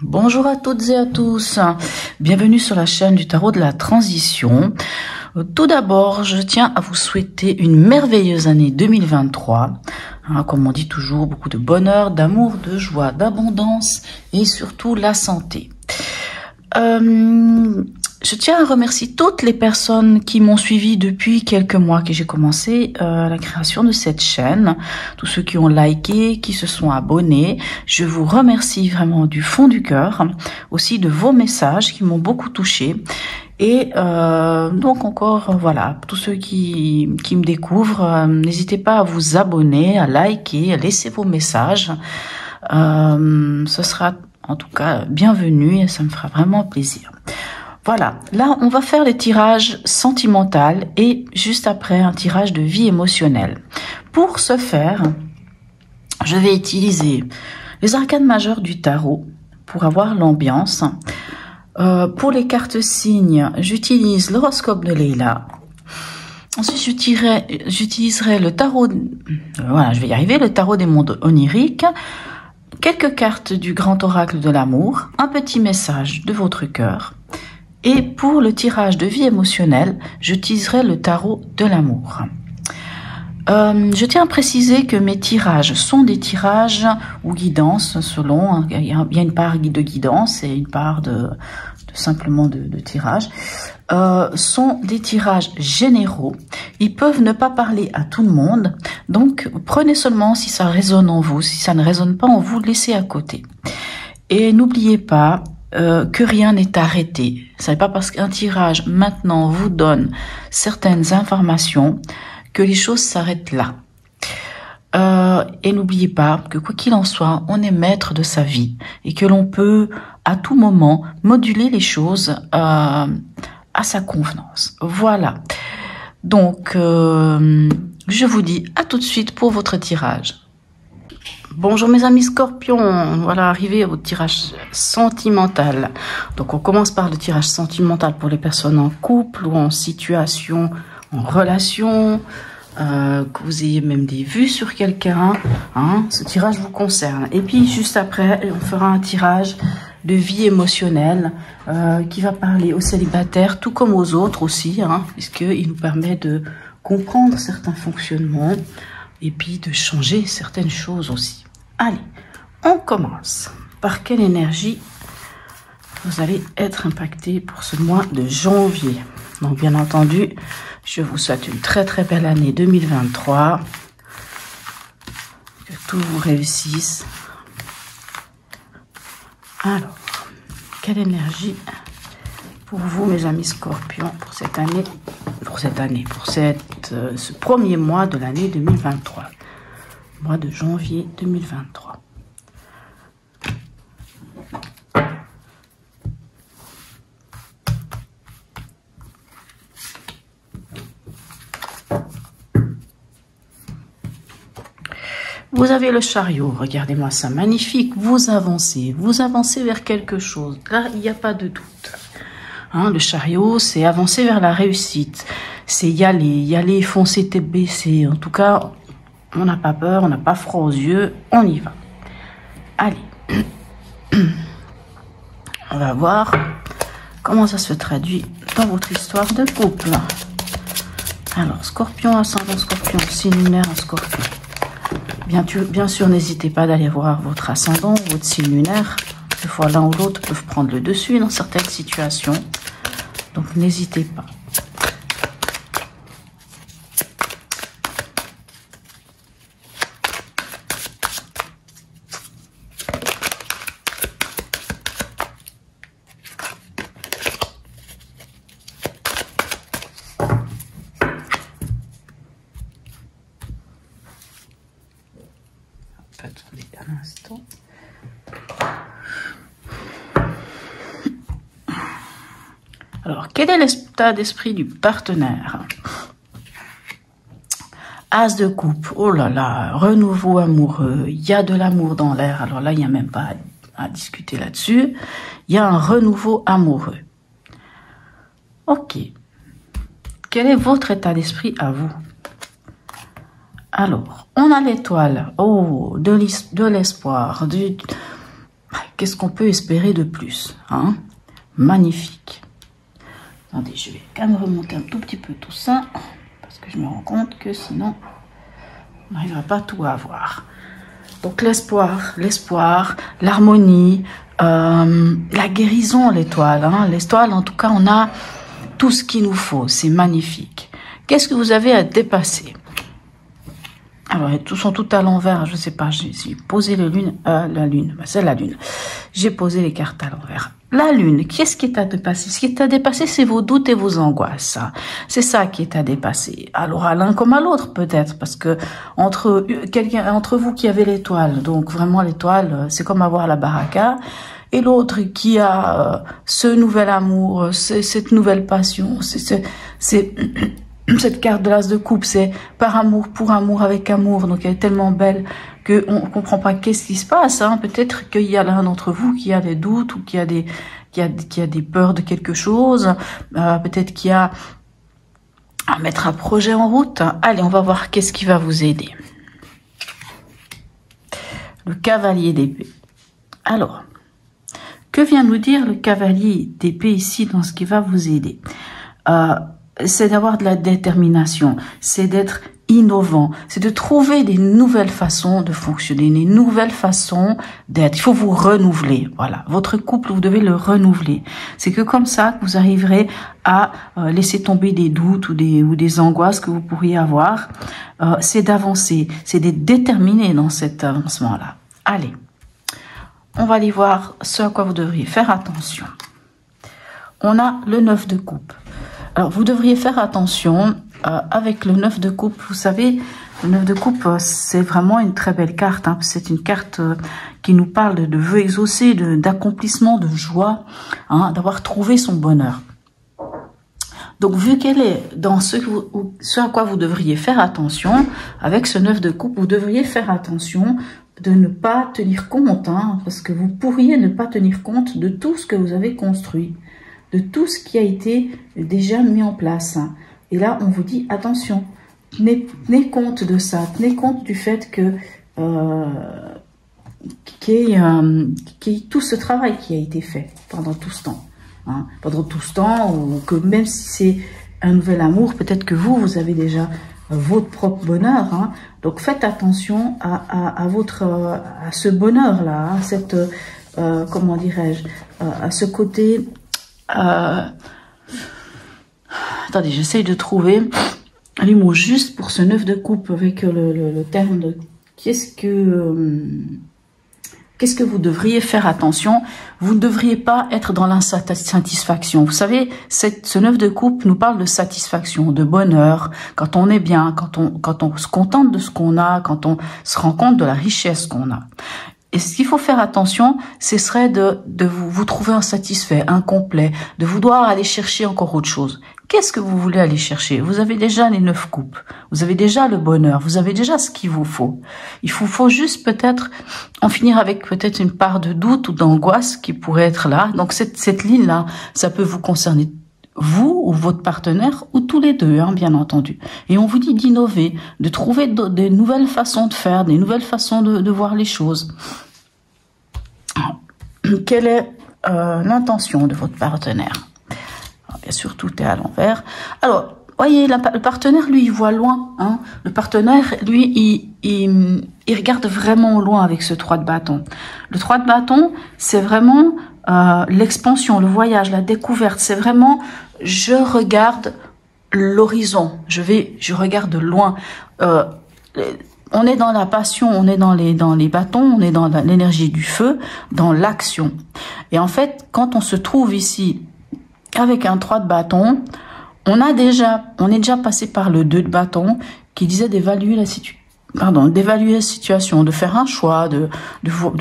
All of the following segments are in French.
Bonjour à toutes et à tous, bienvenue sur la chaîne du tarot de la transition. Tout d'abord, je tiens à vous souhaiter une merveilleuse année 2023. Comme on dit toujours, beaucoup de bonheur, d'amour, de joie, d'abondance et surtout la santé. Je tiens à remercier toutes les personnes qui m'ont suivi depuis quelques mois que j'ai commencé la création de cette chaîne. Tous ceux qui ont liké, qui se sont abonnés. Je vous remercie vraiment du fond du cœur. Aussi de vos messages qui m'ont beaucoup touché. Et donc encore, voilà, tous ceux qui me découvrent, n'hésitez pas à vous abonner, à liker, à laisser vos messages. Ce sera en tout cas bienvenu et ça me fera vraiment plaisir. Voilà, là on va faire le tirage sentimental et juste après un tirage de vie émotionnelle. Pour ce faire, je vais utiliser les arcanes majeures du tarot pour avoir l'ambiance. Pour les cartes signes, j'utilise l'horoscope de Leila. Ensuite, j'utiliserai le tarot, voilà, je vais y arriver, le tarot des mondes oniriques, quelques cartes du grand oracle de l'amour, un petit message de votre cœur. Et pour le tirage de vie émotionnelle, j'utiliserai le tarot de l'amour. Je tiens à préciser que mes tirages sont des tirages ou guidances selon, il y a une part de guidance et une part de simplement de tirage. Sont des tirages généraux. Ils peuvent ne pas parler à tout le monde. Donc, prenez seulement si ça résonne en vous. Si ça ne résonne pas en vous, laissez à côté. Et n'oubliez pas que rien n'est arrêté. Ce n'est pas parce qu'un tirage maintenant vous donne certaines informations que les choses s'arrêtent là. Et n'oubliez pas que quoi qu'il en soit, on est maître de sa vie et que l'on peut à tout moment moduler les choses à sa convenance. Voilà. Donc, je vous dis à tout de suite pour votre tirage. Bonjour mes amis scorpions, voilà arrivé au tirage sentimental. Donc on commence par le tirage sentimental pour les personnes en couple ou en situation, en relation, que vous ayez même des vues sur quelqu'un, hein, ce tirage vous concerne. Et puis juste après, on fera un tirage de vie émotionnelle qui va parler aux célibataires tout comme aux autres aussi, hein, puisqu'il nous permet de comprendre certains fonctionnements et puis de changer certaines choses aussi. Allez, on commence. Par quelle énergie vous allez être impacté pour ce mois de janvier? Donc bien entendu, je vous souhaite une très très belle année 2023. Que tout vous réussisse. Alors, quelle énergie pour vous mes amis scorpions pour cette année, ce premier mois de l'année 2023, mois de janvier 2023. Vous avez le chariot, regardez-moi ça, magnifique, vous avancez vers quelque chose, là il n'y a pas de doute. Hein, le chariot, c'est avancer vers la réussite, c'est y aller, foncer tête baissée. En tout cas, on n'a pas peur, on n'a pas froid aux yeux, on y va. Allez, on va voir comment ça se traduit dans votre histoire de couple. Alors, scorpion, ascendant scorpion, signe lunaire en scorpion. Bien sûr, n'hésitez pas d'aller voir votre ascendant, votre signe lunaire. Des fois, l'un ou l'autre peuvent prendre le dessus dans certaines situations. Donc, n'hésitez pas. Attendez un instant. Alors, quel est l'état d'esprit du partenaire? As de coupe, oh là là, renouveau amoureux, il y a de l'amour dans l'air. Alors là, il n'y a même pas à discuter là-dessus. Il y a un renouveau amoureux. Ok. Quel est votre état d'esprit à vous? Alors, on a l'étoile, oh, de l'espoir, Qu'est-ce qu'on peut espérer de plus, hein? Magnifique. Attendez, je vais quand même remonter un tout petit peu tout ça, parce que je me rends compte que sinon, on n'arrivera pas tout à avoir. Donc l'espoir, l'harmonie, la guérison, l'étoile. Hein. L'étoile, en tout cas, on a tout ce qu'il nous faut. C'est magnifique. Qu'est-ce que vous avez à dépasser? Alors, ils sont tout à l'envers. Je sais pas. J'ai posé la lune. C'est la lune. J'ai posé les cartes à l'envers. La lune, qu'est-ce qui est à dépasser? Ce qui est à dépasser, c'est vos doutes et vos angoisses. C'est ça qui est à dépasser. Alors, à l'un comme à l'autre, peut-être, parce que entre vous qui avez l'étoile, donc vraiment l'étoile, c'est comme avoir la baraka, et l'autre qui a ce nouvel amour, cette nouvelle passion, c'est cette carte de l'as de coupe, c'est par amour, pour amour, avec amour. Donc, elle est tellement belle qu'on ne comprend pas qu'est-ce qui se passe. Hein. Peut-être qu'il y a l'un d'entre vous qui a des doutes ou qui a des peurs de quelque chose. Peut-être qu'il y a à mettre un projet en route. Allez, on va voir qu'est-ce qui va vous aider. Le cavalier d'épée. Alors, que vient nous dire le cavalier d'épée ici dans ce qui va vous aider? C'est d'avoir de la détermination, c'est d'être innovant, c'est de trouver des nouvelles façons de fonctionner, des nouvelles façons d'être. Il faut vous renouveler, voilà. Votre couple, vous devez le renouveler. C'est que comme ça que vous arriverez à laisser tomber des doutes ou des angoisses que vous pourriez avoir. C'est d'avancer, c'est d'être déterminé dans cet avancement-là. Allez, on va aller voir ce à quoi vous devriez faire attention. On a le 9 de coupe. Alors, vous devriez faire attention avec le 9 de coupe. Vous savez, le 9 de coupe, c'est vraiment une très belle carte. Hein. C'est une carte qui nous parle de vœux exaucés, d'accomplissement, de joie, hein, d'avoir trouvé son bonheur. Donc, vu qu'elle est dans ce à quoi vous devriez faire attention, avec ce 9 de coupe, vous devriez faire attention de ne pas tenir compte, hein, parce que vous pourriez ne pas tenir compte de tout ce que vous avez construit, de tout ce qui a été déjà mis en place. Et là, on vous dit, attention, tenez compte de ça, tenez compte du fait que qu'il y ait tout ce travail qui a été fait pendant tout ce temps. Hein, pendant tout ce temps, ou que même si c'est un nouvel amour, peut-être que vous avez déjà votre propre bonheur. Hein. Donc, faites attention à ce bonheur-là, à cette, comment dirais-je, à ce côté... attendez, j'essaye de trouver les mots juste pour ce 9 de coupe avec le terme de qu'est-ce que vous devriez faire attention. Vous ne devriez pas être dans l'insatisfaction. Vous savez, ce 9 de coupe nous parle de satisfaction, de bonheur, quand on est bien, quand on se contente de ce qu'on a, quand on se rend compte de la richesse qu'on a. Et ce qu'il faut faire attention, ce serait de vous trouver insatisfait, incomplet, de vouloir aller chercher encore autre chose. Qu'est-ce que vous voulez aller chercher? Vous avez déjà les 9 coupes, vous avez déjà le bonheur, vous avez déjà ce qu'il vous faut. Il faut juste peut-être en finir avec peut-être une part de doute ou d'angoisse qui pourrait être là. Donc cette ligne-là, ça peut vous concerner vous ou votre partenaire ou tous les deux, hein, bien entendu. Et on vous dit d'innover, de trouver des nouvelles façons de faire, des nouvelles façons de voir les choses. Quelle est l'intention de votre partenaire? Alors, bien sûr, tout est à l'envers. Alors, voyez, le partenaire, lui, il voit loin. Hein. Le partenaire, lui, il regarde vraiment au loin avec ce 3 de bâton. Le 3 de bâton, c'est vraiment l'expansion, le voyage, la découverte. C'est vraiment, je regarde l'horizon. Je regarde loin. On est dans la passion, on est dans les bâtons, on est dans l'énergie du feu, dans l'action. Et en fait, quand on se trouve ici avec un 3 de bâton, on est déjà passé par le 2 de bâton qui disait d'évaluer la situation, de faire un choix, de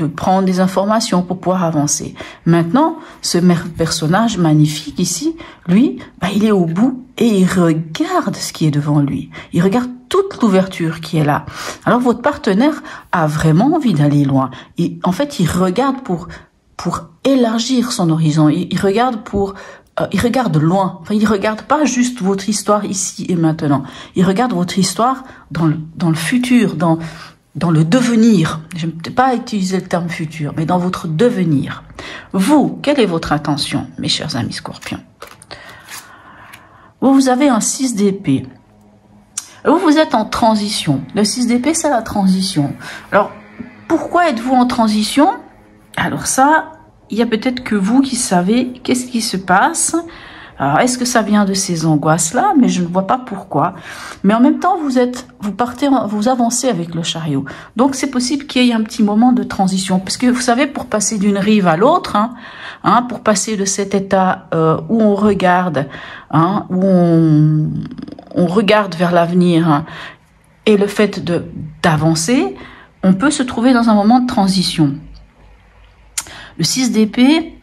prendre des informations pour pouvoir avancer. Maintenant, ce personnage magnifique ici, lui, il est au bout et il regarde ce qui est devant lui. Il regarde toute l'ouverture qui est là. Alors, votre partenaire a vraiment envie d'aller loin. Et en fait, il regarde pour élargir son horizon. Il regarde il regarde loin. Enfin, il regarde pas juste votre histoire ici et maintenant. Il regarde votre histoire dans le futur, dans le devenir, je ne vais pas utiliser le terme futur, mais dans votre devenir. Vous, quelle est votre intention, mes chers amis scorpions? Vous avez un 6 d'épée. Vous êtes en transition. Le 6 d'épée, c'est la transition. Alors, pourquoi êtes-vous en transition? Alors ça, il y a peut-être que vous qui savez qu'est-ce qui se passe. Alors, est-ce que ça vient de ces angoisses-là? Mais je ne vois pas pourquoi. Mais en même temps, vous avancez avec le chariot. Donc, c'est possible qu'il y ait un petit moment de transition. Parce que, vous savez, pour passer d'une rive à l'autre, pour passer de cet état où on regarde, où on regarde vers l'avenir, et le fait d'avancer, on peut se trouver dans un moment de transition. Le 6 d'épée,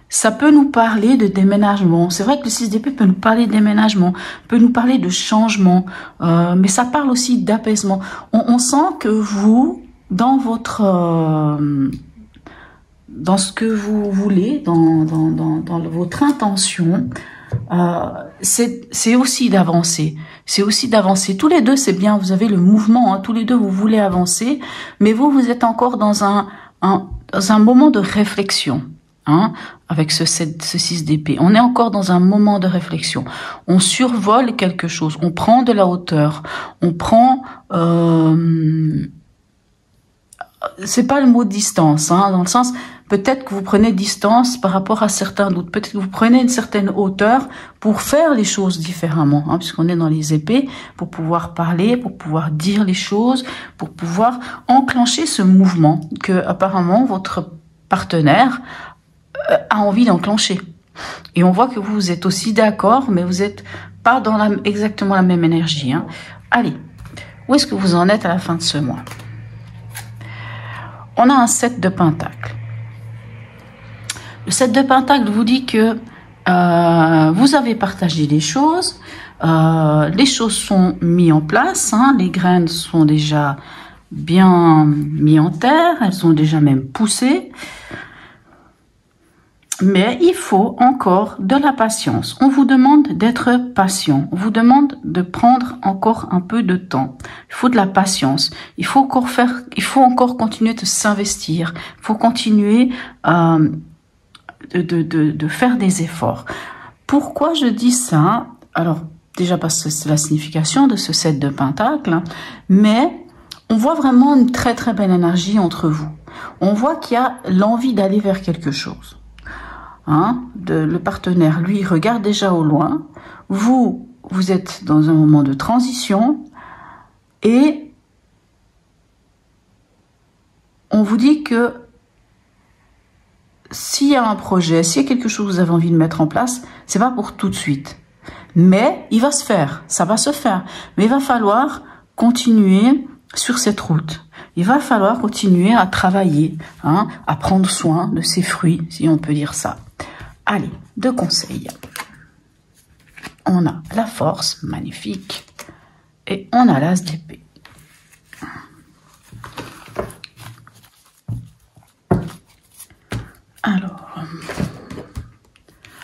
ça peut nous parler de déménagement. C'est vrai que le 6 d'épée peut nous parler de déménagement, peut nous parler de changement, mais ça parle aussi d'apaisement. On sent que vous, dans dans ce que vous voulez, dans votre intention, c'est aussi d'avancer. C'est aussi d'avancer. Tous les deux, c'est bien. Vous avez le mouvement. Tous les deux, vous voulez avancer, mais vous êtes encore dans un moment de réflexion. Avec ce 6 d'épée. On est encore dans un moment de réflexion. On survole quelque chose. On prend de la hauteur. On prend... c'est pas le mot distance, dans le sens... Peut-être que vous prenez distance par rapport à certains doutes. Peut-être que vous prenez une certaine hauteur pour faire les choses différemment, puisqu'on est dans les épées, pour pouvoir parler, pour pouvoir dire les choses, pour pouvoir enclencher ce mouvement que apparemment votre partenaire a envie d'enclencher. Et on voit que vous êtes aussi d'accord, mais vous n'êtes pas dans exactement la même énergie. Allez, où est-ce que vous en êtes à la fin de ce mois? On a un 7 de pentacles. Le 7 de pentacles vous dit que vous avez partagé des choses, les choses sont mises en place, les graines sont déjà bien mises en terre, elles sont déjà même poussées. Mais il faut encore de la patience. On vous demande d'être patient. On vous demande de prendre encore un peu de temps. Il faut de la patience. Il faut encore continuer de s'investir. Il faut continuer de faire des efforts. Pourquoi je dis ça? Alors, déjà parce que c'est la signification de ce 7 de pentacles, mais on voit vraiment une très très belle énergie entre vous. On voit qu'il y a l'envie d'aller vers quelque chose. Le partenaire, lui, regarde déjà au loin. Vous êtes dans un moment de transition et on vous dit que s'il y a un projet, s'il y a quelque chose que vous avez envie de mettre en place, c'est pas pour tout de suite. Mais il va se faire, ça va se faire. Mais il va falloir continuer sur cette route. Il va falloir continuer à travailler, à prendre soin de ses fruits, si on peut dire ça. Allez, 2 conseils. On a la force, magnifique, et on a l'as d'épée. Alors,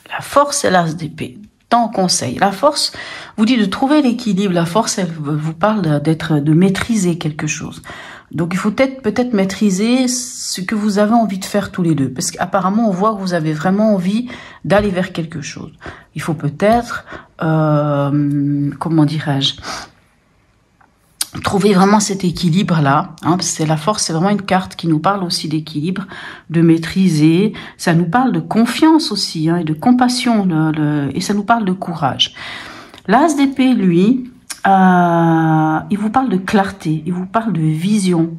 la force et l'as d'épée. Dans conseil, la force vous dit de trouver l'équilibre. La force, elle vous parle de maîtriser quelque chose. Donc, il faut peut-être maîtriser ce que vous avez envie de faire tous les deux. Parce qu'apparemment, on voit que vous avez vraiment envie d'aller vers quelque chose. Il faut peut-être, comment dirais-je, trouver vraiment cet équilibre-là. Parce que la force, c'est vraiment une carte qui nous parle aussi d'équilibre, de maîtriser. Ça nous parle de confiance aussi, et de compassion, et ça nous parle de courage. L'as d'épée, lui... il vous parle de clarté, il vous parle de vision.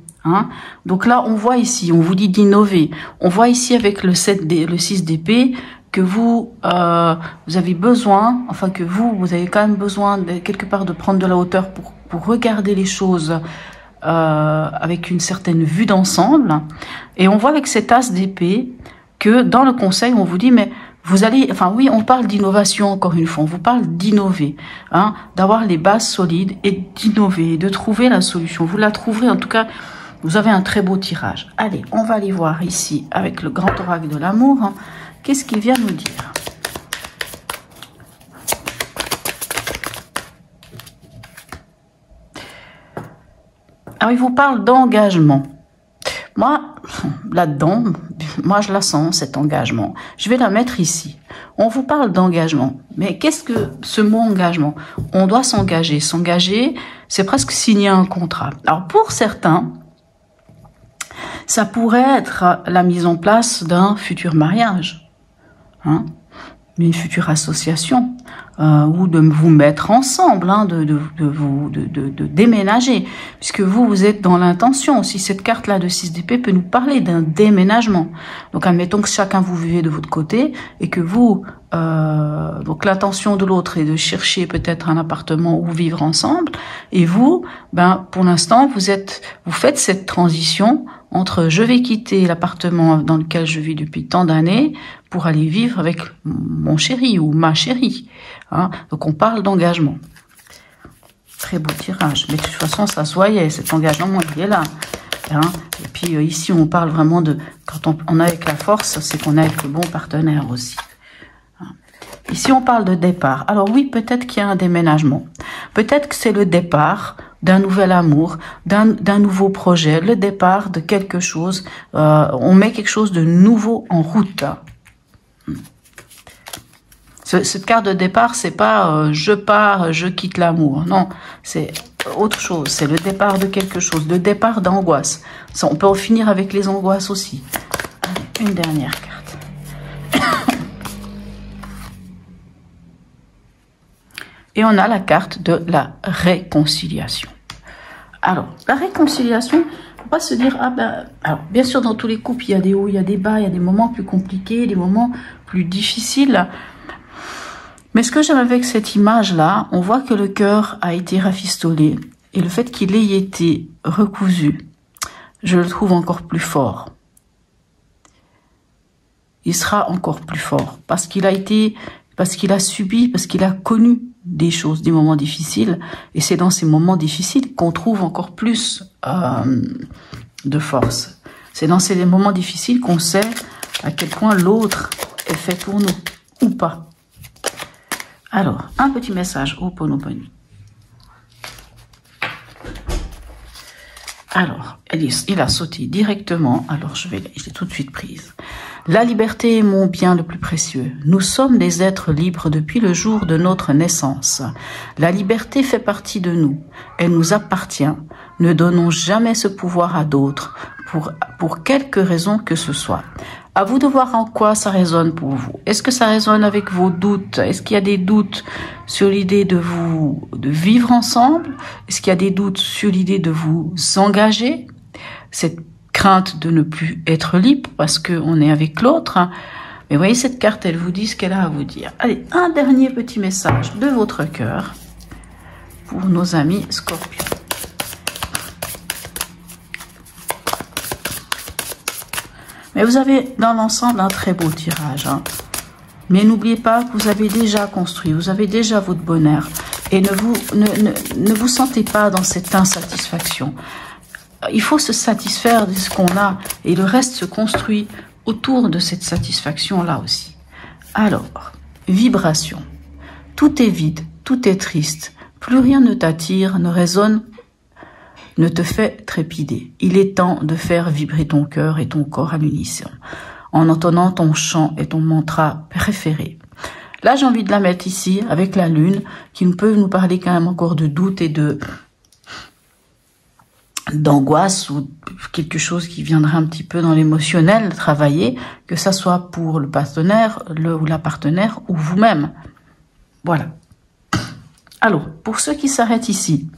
Donc là, on voit ici, on vous dit d'innover. On voit ici avec le 6 d'épée que vous avez besoin, enfin que vous avez quand même besoin quelque part de prendre de la hauteur pour regarder les choses avec une certaine vue d'ensemble. Et on voit avec cet as d'épée que dans le conseil, on vous dit, mais vous allez, enfin oui, on parle d'innovation encore une fois, on vous parle d'innover, d'avoir les bases solides et d'innover, de trouver la solution. Vous la trouverez, en tout cas, vous avez un très beau tirage. Allez, on va aller voir ici avec le grand oracle de l'amour, qu'est-ce qu'il vient nous dire? Alors, il vous parle d'engagement. Moi, là-dedans, moi, je la sens, cet engagement. Je vais la mettre ici. On vous parle d'engagement. Mais qu'est-ce que ce mot engagement? On doit s'engager. S'engager, c'est presque signer un contrat. Alors, pour certains, ça pourrait être la mise en place d'un futur mariage, hein, une future association, ou de vous mettre ensemble, hein, de déménager, puisque vous êtes dans l'intention. Aussi, cette carte-là de 6 d'épée peut nous parler d'un déménagement. Donc, admettons que chacun vous vivez de votre côté et que vous, donc l'intention de l'autre est de chercher peut-être un appartement où vivre ensemble, et vous, ben, pour l'instant, vous faites cette transition entre je vais quitter l'appartement dans lequel je vis depuis tant d'années pour aller vivre avec mon chéri ou ma chérie. Hein. Donc on parle d'engagement. Très beau tirage. Mais de toute façon, ça se voyait, cet engagement, il est là. Hein. Et puis ici, on parle vraiment de... Quand on est avec la force, c'est qu'on est avec le bon partenaire aussi. Hein. Ici, on parle de départ. Alors oui, peut-être qu'il y a un déménagement. Peut-être que c'est le départ d'un nouvel amour, d'un nouveau projet, le départ de quelque chose. On met quelque chose de nouveau en route. Cette carte de départ, c'est pas je pars, je quitte l'amour. Non, c'est autre chose. C'est le départ de quelque chose, le départ d'angoisse. On peut en finir avec les angoisses aussi. Allez, une dernière carte. Et on a la carte de la réconciliation. Alors, la réconciliation, faut pas se dire, ah ben, alors, bien sûr, dans tous les couples, il y a des hauts, il y a des bas, il y a des moments plus compliqués, des moments plus difficiles. Mais ce que j'aime avec cette image-là, on voit que le cœur a été rafistolé. Et le fait qu'il ait été recousu, je le trouve encore plus fort. Il sera encore plus fort. Parce qu'il a subi, parce qu'il a connu des choses, des moments difficiles. Et c'est dans ces moments difficiles qu'on trouve encore plus de force. C'est dans ces moments difficiles qu'on sait à quel point l'autre est fait pour nous, ou pas. Alors, un petit message au Ho'oponopono. Alors, il a sauté directement. Alors, je l'ai tout de suite prise. La liberté est mon bien le plus précieux. Nous sommes des êtres libres depuis le jour de notre naissance. La liberté fait partie de nous. Elle nous appartient. Ne donnons jamais ce pouvoir à d'autres, pour quelque raison que ce soit. À vous de voir en quoi ça résonne pour vous. Est-ce que ça résonne avec vos doutes? Est-ce qu'il y a des doutes sur l'idée de vivre ensemble? Est-ce qu'il y a des doutes sur l'idée de vous engager? Cette crainte de ne plus être libre parce qu'on est avec l'autre. Mais vous voyez, cette carte, elle vous dit ce qu'elle a à vous dire. Allez, un dernier petit message de votre cœur pour nos amis Scorpions. Mais vous avez dans l'ensemble un très beau tirage. Hein. Mais n'oubliez pas que vous avez déjà construit, vous avez déjà votre bonheur. Et ne vous sentez pas dans cette insatisfaction. Il faut se satisfaire de ce qu'on a. Et le reste se construit autour de cette satisfaction-là aussi. Alors, vibration. Tout est vide, tout est triste. Plus rien ne t'attire, ne résonne, ne te fait trépider. Il est temps de faire vibrer ton cœur et ton corps à l'unisson, en entendant ton chant et ton mantra préféré. Là, j'ai envie de la mettre ici, avec la lune, qui peut nous parler quand même encore de doute et d'angoisse, ou quelque chose qui viendrait un petit peu dans l'émotionnel, travailler, que ça soit pour le partenaire, ou la partenaire, ou vous-même. Voilà. Alors, pour ceux qui s'arrêtent ici,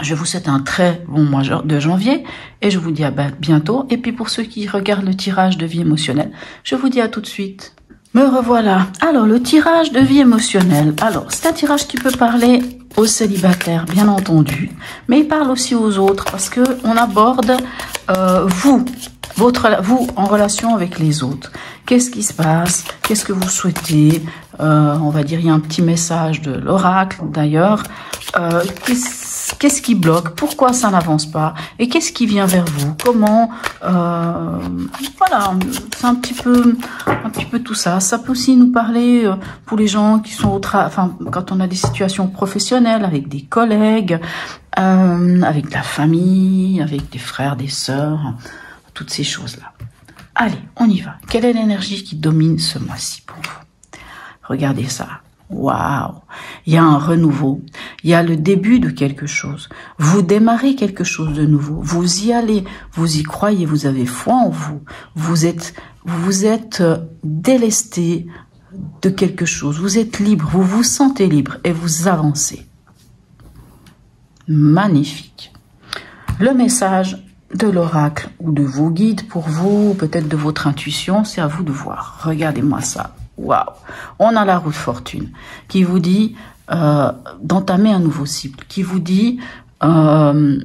je vous souhaite un très bon mois de janvier et je vous dis à bientôt. Et puis pour ceux qui regardent le tirage de vie émotionnelle, je vous dis à tout de suite. Me revoilà. Alors, le tirage de vie émotionnelle. Alors, c'est un tirage qui peut parler aux célibataires, bien entendu. Mais il parle aussi aux autres parce que on aborde vous en relation avec les autres. Qu'est-ce qui se passe? Qu'est-ce que vous souhaitez? On va dire, il y a un petit message de l'oracle d'ailleurs. Qu'est-ce qui bloque? Pourquoi ça n'avance pas? Et qu'est-ce qui vient vers vous? Comment voilà, c'est un petit peu tout ça. Ça peut aussi nous parler pour les gens qui sont enfin, quand on a des situations professionnelles avec des collègues, avec la famille, avec des frères, des sœurs, toutes ces choses-là. Allez, on y va. Quelle est l'énergie qui domine ce mois-ci pour vous? Regardez ça. Waouh! Il y a un renouveau. Il y a le début de quelque chose. Vous démarrez quelque chose de nouveau. Vous y allez. Vous y croyez. Vous avez foi en vous. Vous êtes délesté de quelque chose. Vous êtes libre. Vous vous sentez libre et vous avancez. Magnifique. Le message de l'oracle ou de vos guides pour vous, peut-être de votre intuition, c'est à vous de voir. Regardez-moi ça. Waouh! On a la roue de fortune qui vous dit d'entamer un nouveau cycle, qui vous dit on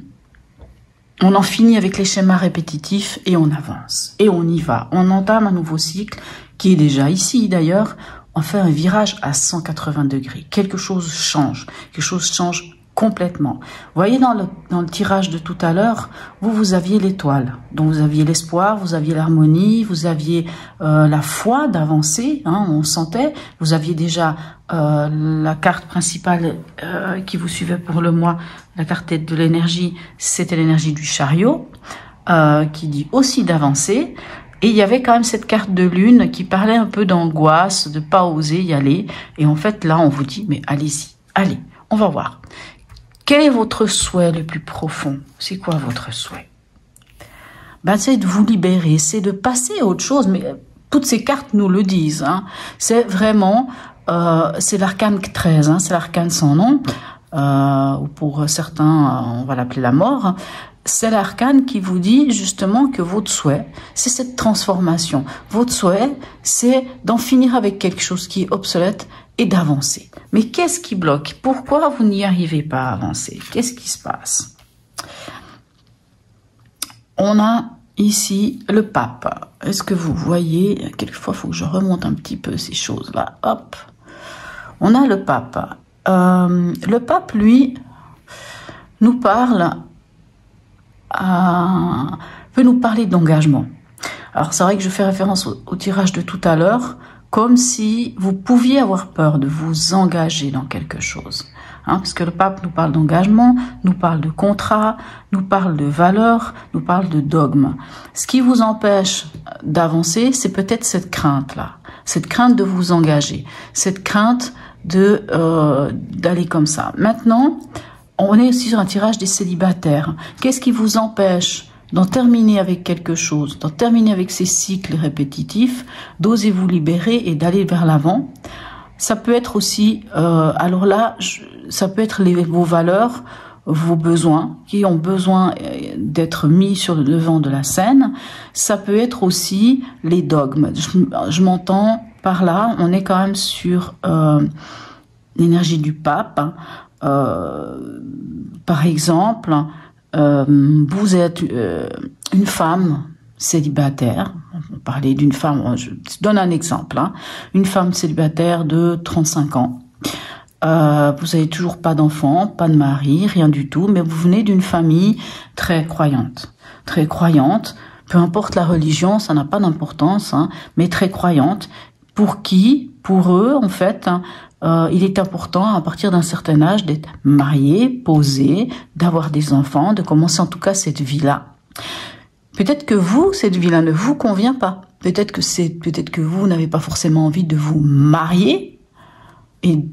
en finit avec les schémas répétitifs et on avance. Et on y va. On entame un nouveau cycle qui est déjà ici d'ailleurs. On fait un virage à 180 degrés. Quelque chose change. Quelque chose change complètement. Vous voyez dans le tirage de tout à l'heure, vous aviez l'étoile, donc vous aviez l'espoir, vous aviez l'harmonie, vous aviez la foi d'avancer, hein, on sentait, vous aviez déjà la carte principale qui vous suivait pour le mois, la carte tête de l'énergie, c'était l'énergie du chariot, qui dit aussi d'avancer. Et il y avait quand même cette carte de lune qui parlait un peu d'angoisse, de pas oser y aller. Et en fait, là, on vous dit, mais allez-y, allez, on va voir. Quel est votre souhait le plus profond? C'est quoi votre souhait? Ben, c'est de vous libérer, c'est de passer à autre chose. Mais toutes ces cartes nous le disent. Hein. C'est vraiment, c'est l'arcane 13, hein, c'est l'arcane sans nom. Ou pour certains, on va l'appeler la mort. C'est l'arcane qui vous dit justement que votre souhait, c'est cette transformation. Votre souhait, c'est d'en finir avec quelque chose qui est obsolète et d'avancer. Mais qu'est-ce qui bloque? Pourquoi vous n'y arrivez pas à avancer? Qu'est-ce qui se passe? On a ici le pape. Est-ce que vous voyez? Quelquefois, il faut que je remonte un petit peu ces choses-là. Hop. On a le pape. Le pape, lui, nous parle... peut nous parler d'engagement. Alors c'est vrai que je fais référence au tirage de tout à l'heure, comme si vous pouviez avoir peur de vous engager dans quelque chose. Hein, parce que le pape nous parle d'engagement, nous parle de contrat, nous parle de valeur, nous parle de dogme. Ce qui vous empêche d'avancer, c'est peut-être cette crainte-là, cette crainte de vous engager, cette crainte d'aller comme ça. Maintenant, on est aussi sur un tirage des célibataires. Qu'est-ce qui vous empêche d'en terminer avec quelque chose, d'en terminer avec ces cycles répétitifs, d'oser vous libérer et d'aller vers l'avant? Ça peut être aussi, alors là, ça peut être vos valeurs, vos besoins, qui ont besoin d'être mis sur le devant de la scène. Ça peut être aussi les dogmes. Je m'entends par là, on est quand même sur l'énergie du pape. Par exemple, vous êtes une femme célibataire, on parlait d'une femme, je donne un exemple, hein, une femme célibataire de 35 ans, vous n'avez toujours pas d'enfant, pas de mari, rien du tout, mais vous venez d'une famille très croyante, peu importe la religion, ça n'a pas d'importance, hein, mais très croyante, pour eux, en fait, hein, il est important, à partir d'un certain âge, d'être marié, posé, d'avoir des enfants, de commencer en tout cas cette vie-là. Peut-être que vous, cette vie-là ne vous convient pas. Peut-être que vous n'avez pas forcément envie de vous marier. Et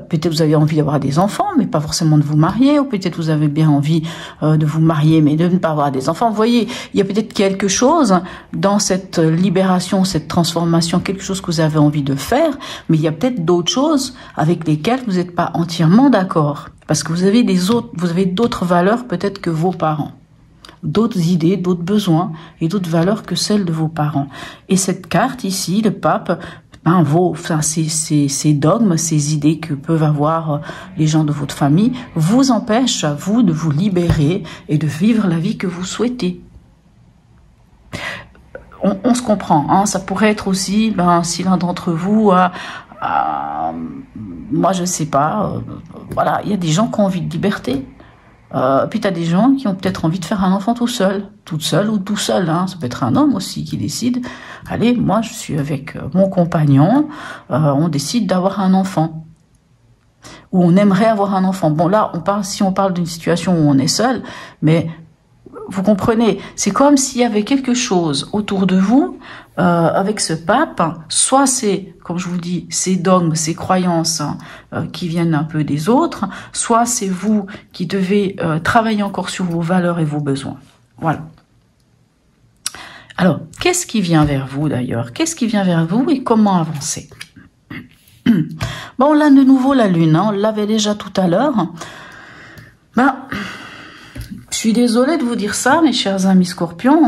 peut-être vous avez envie d'avoir des enfants, mais pas forcément de vous marier. Ou peut-être vous avez bien envie de vous marier, mais de ne pas avoir des enfants. Vous voyez, il y a peut-être quelque chose dans cette libération, cette transformation, quelque chose que vous avez envie de faire. Mais il y a peut-être d'autres choses avec lesquelles vous n'êtes pas entièrement d'accord. Parce que vous avez d'autres valeurs peut-être que vos parents. D'autres idées, d'autres besoins et d'autres valeurs que celles de vos parents. Et cette carte ici, le pape, ces dogmes, ces idées que peuvent avoir les gens de votre famille, vous empêchent à vous de vous libérer et de vivre la vie que vous souhaitez. On se comprend, hein, ça pourrait être aussi, si l'un d'entre vous moi je sais pas, voilà, il y a des gens qui ont envie de liberté. Puis tu as des gens qui ont peut-être envie de faire un enfant tout seul, toute seule ou tout seul. Hein. Ça peut être un homme aussi qui décide, allez, moi je suis avec mon compagnon, on décide d'avoir un enfant. Ou on aimerait avoir un enfant. Bon là, si on parle d'une situation où on est seul, mais vous comprenez, c'est comme s'il y avait quelque chose autour de vous avec ce pape, soit c'est, comme je vous dis, ces dogmes, ces croyances qui viennent un peu des autres, soit c'est vous qui devez travailler encore sur vos valeurs et vos besoins. Voilà. Alors, qu'est-ce qui vient vers vous d'ailleurs? Qu'est-ce qui vient vers vous et comment avancer? Bon, là de nouveau la lune, hein, on l'avait déjà tout à l'heure. Ben, je suis désolée de vous dire ça, mes chers amis scorpions.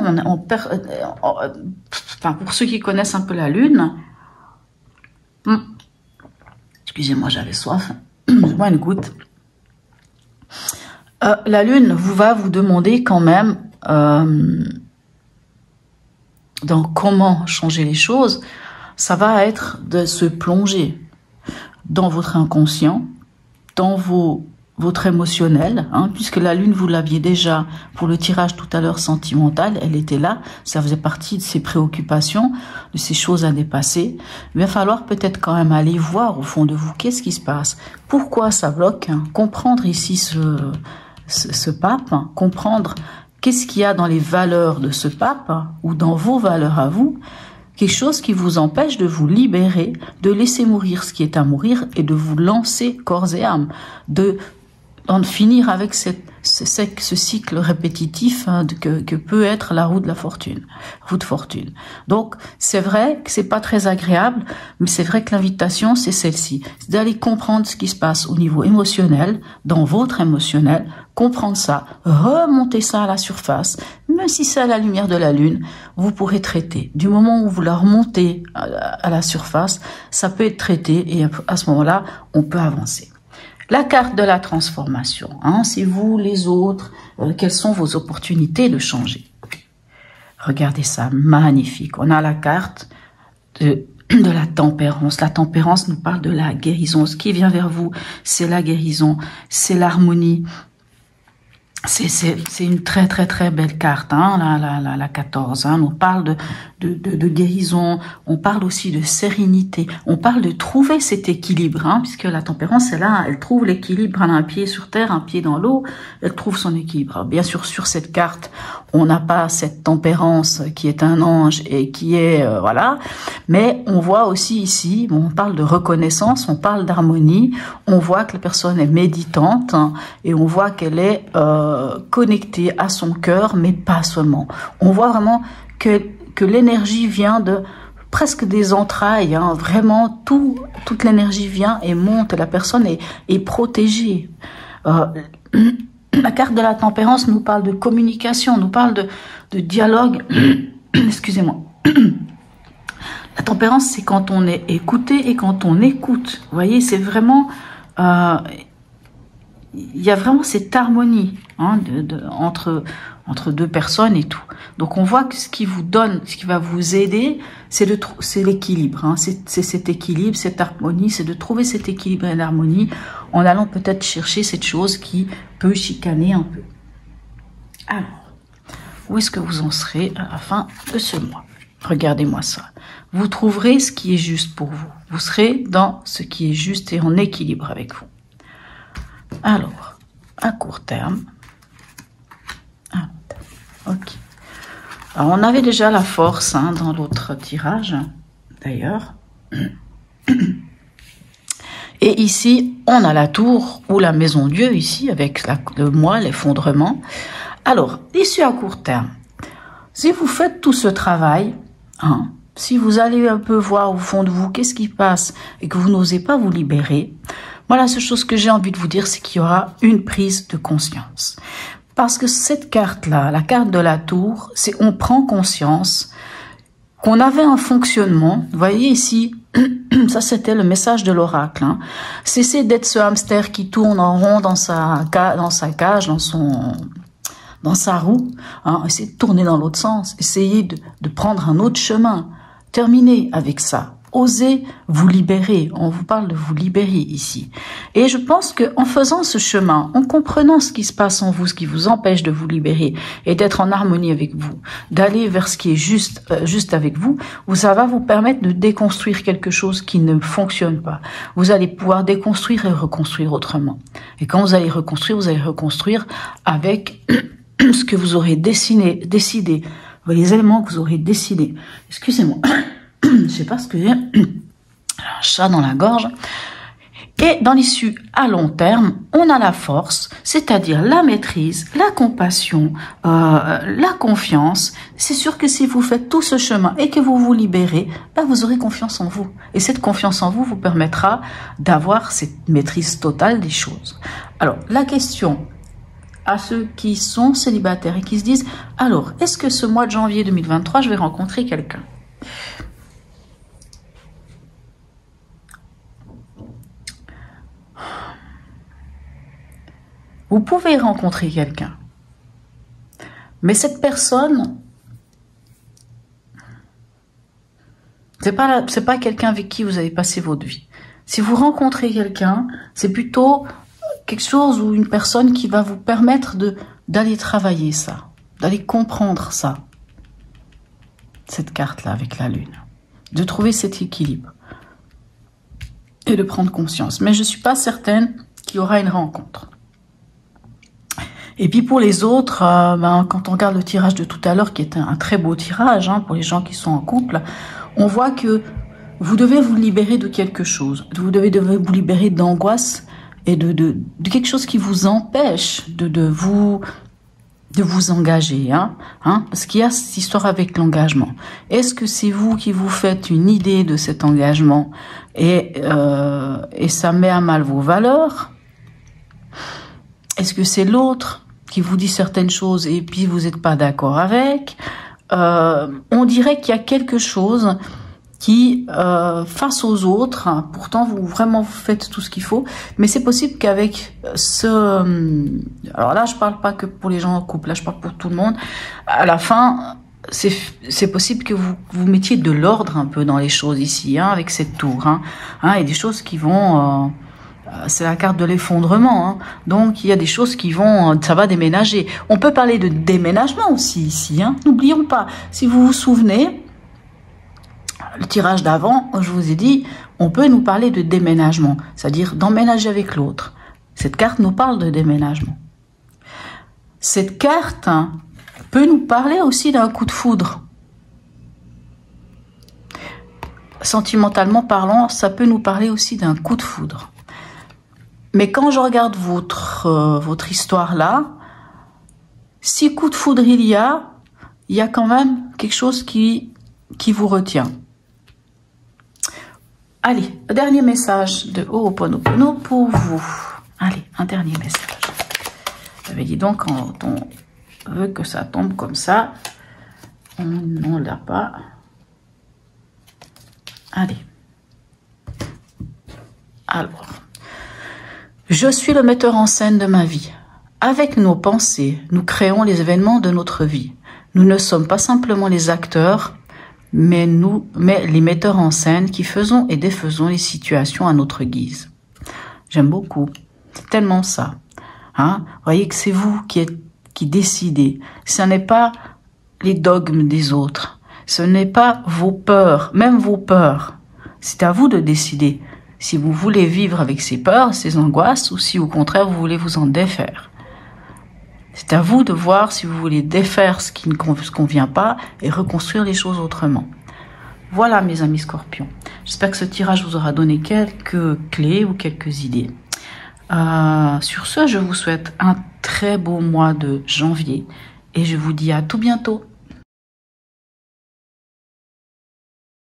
Enfin, pour ceux qui connaissent un peu la lune, excusez-moi, j'avais soif. Je bois une goutte. La lune va vous demander quand même dans comment changer les choses. Ça va être de se plonger dans votre inconscient, dans votre émotionnel, hein, puisque la lune, vous l'aviez déjà pour le tirage tout à l'heure sentimental, elle était là, ça faisait partie de ses préoccupations, de ces choses à dépasser. Il va falloir peut-être quand même aller voir au fond de vous, qu'est-ce qui se passe, pourquoi ça bloque, hein, comprendre ici ce pape, hein, comprendre qu'est-ce qu'il y a dans les valeurs de ce pape, hein, ou dans vos valeurs à vous, quelque chose qui vous empêche de vous libérer, de laisser mourir ce qui est à mourir et de vous lancer corps et âme, d'en finir avec ce cycle répétitif hein, que peut être la roue de la fortune, Donc, c'est vrai que c'est pas très agréable, mais c'est vrai que l'invitation, c'est celle-ci. C'est d'aller comprendre ce qui se passe au niveau émotionnel, dans votre émotionnel, comprendre ça, remonter ça à la surface, même si c'est à la lumière de la lune, vous pourrez traiter. Du moment où vous la remontez à la surface, ça peut être traité et à ce moment-là, on peut avancer. La carte de la transformation, hein, c'est vous, les autres, quelles sont vos opportunités de changer. Regardez ça, magnifique. On a la carte de la tempérance. La tempérance nous parle de la guérison. Ce qui vient vers vous, c'est la guérison, c'est l'harmonie. C'est une très très très belle carte, hein, la 14. Hein. On parle de guérison, on parle aussi de sérénité, on parle de trouver cet équilibre, hein, puisque la tempérance, elle trouve l'équilibre, elle a un pied sur terre, un pied dans l'eau, elle trouve son équilibre. Alors, bien sûr, sur cette carte, on n'a pas cette tempérance qui est un ange et qui est, voilà, mais on voit aussi ici, on parle de reconnaissance, on parle d'harmonie, on voit que la personne est méditante, hein, et on voit qu'elle est connectée à son cœur, mais pas seulement. On voit vraiment que l'énergie vient de presque des entrailles, hein, vraiment toute l'énergie vient et monte, la personne est protégée. La carte de la tempérance nous parle de communication, nous parle de dialogue. Excusez-moi. La tempérance, c'est quand on est écouté et quand on écoute. Vous voyez, c'est vraiment... il y a vraiment cette harmonie hein, entre deux personnes et tout. Donc on voit que ce qui vous donne, ce qui va vous aider, c'est l'équilibre. Hein. C'est cet équilibre, cette harmonie, c'est de trouver cet équilibre et l'harmonie en allant peut-être chercher cette chose qui peut chicaner un peu. Alors, où est-ce que vous en serez à la fin de ce mois? Regardez-moi ça. Vous trouverez ce qui est juste pour vous. Vous serez dans ce qui est juste et en équilibre avec vous. Alors, à court terme, ok. Alors, on avait déjà la force hein, dans l'autre tirage, d'ailleurs. Et ici, on a la tour ou la maison Dieu, ici, avec le mois, l'effondrement. Alors, ici à court terme, si vous faites tout ce travail, hein, si vous allez un peu voir au fond de vous qu'est-ce qui passe et que vous n'osez pas vous libérer, voilà, la seule chose que j'ai envie de vous dire, c'est qu'il y aura une prise de conscience. Parce que cette carte-là, la carte de la tour, c'est on prend conscience qu'on avait un fonctionnement. Vous voyez ici, ça c'était le message de l'oracle. Hein. Cessez d'être ce hamster qui tourne en rond dans sa cage, dans sa roue. Hein. Essayez de tourner dans l'autre sens. Essayez de prendre un autre chemin. Terminez avec ça. osez vous libérer. On vous parle de vous libérer ici. Et je pense que en faisant ce chemin, en comprenant ce qui se passe en vous, ce qui vous empêche de vous libérer et d'être en harmonie avec vous, d'aller vers ce qui est juste avec vous, ça va vous permettre de déconstruire quelque chose qui ne fonctionne pas. Vous allez pouvoir déconstruire et reconstruire autrement. Et quand vous allez reconstruire avec ce que vous aurez décidé, les éléments que vous aurez décidés. Excusez-moi. Je sais pas ce que j'ai, un chat dans la gorge. Et dans l'issue à long terme, on a la force, c'est-à-dire la maîtrise, la compassion, la confiance. C'est sûr que si vous faites tout ce chemin et que vous vous libérez, ben vous aurez confiance en vous. Et cette confiance en vous vous permettra d'avoir cette maîtrise totale des choses. Alors, la question à ceux qui sont célibataires et qui se disent, alors, est-ce que ce mois de janvier 2023, je vais rencontrer quelqu'un ? Vous pouvez rencontrer quelqu'un, mais cette personne, c'est pas quelqu'un avec qui vous allez passer votre vie. Si vous rencontrez quelqu'un, c'est plutôt quelque chose ou une personne qui va vous permettre d'aller travailler ça, d'aller comprendre ça, cette carte-là avec la lune, de trouver cet équilibre et de prendre conscience. Mais je suis pas certaine qu'il y aura une rencontre. Et puis pour les autres, quand on regarde le tirage de tout à l'heure, qui est un très beau tirage pour les gens qui sont en couple, on voit que vous devez vous libérer de quelque chose. Vous devez vous libérer d'angoisse et de quelque chose qui vous empêche de vous engager. Parce qu'il y a cette histoire avec l'engagement. Est-ce que c'est vous qui vous faites une idée de cet engagement et ça met à mal vos valeurs? Est-ce que c'est l'autre qui vous dit certaines choses et puis vous n'êtes pas d'accord avec? On dirait qu'il y a quelque chose qui, face aux autres, pourtant vous faites tout ce qu'il faut, mais c'est possible qu'avec alors là je parle pas que pour les gens en couple, là je parle pour tout le monde, à la fin, c'est possible que vous mettiez de l'ordre un peu dans les choses ici, avec cette tour, et des choses qui vont... c'est la carte de l'effondrement, donc il y a des choses qui vont, ça va déménager. On peut parler de déménagement aussi ici, N'oublions pas, si vous vous souvenez, le tirage d'avant, je vous ai dit, on peut nous parler de déménagement, c'est-à-dire d'emménager avec l'autre. Cette carte nous parle de déménagement. Cette carte peut nous parler aussi d'un coup de foudre. Sentimentalement parlant, ça peut nous parler aussi d'un coup de foudre. Mais quand je regarde votre histoire là, si coup de foudre il y a quand même quelque chose qui vous retient. Allez, dernier message de Ho'oponopono pour vous. Allez, un dernier message. J'avais dit donc, quand on veut que ça tombe comme ça, on ne l'a pas. Allez. Alors. Je suis le metteur en scène de ma vie. Avec nos pensées, nous créons les événements de notre vie. Nous ne sommes pas simplement les acteurs, mais les metteurs en scène qui faisons et défaisons les situations à notre guise. J'aime beaucoup. C'est tellement ça. Vous voyez que c'est vous qui décidez. Ce n'est pas les dogmes des autres. Ce n'est pas vos peurs, même vos peurs. C'est à vous de décider. Si vous voulez vivre avec ces peurs, ces angoisses, ou si au contraire vous voulez vous en défaire. C'est à vous de voir si vous voulez défaire ce qui ne convient pas et reconstruire les choses autrement. Voilà mes amis scorpions. J'espère que ce tirage vous aura donné quelques clés ou quelques idées. Sur ce, je vous souhaite un très beau mois de janvier et je vous dis à tout bientôt.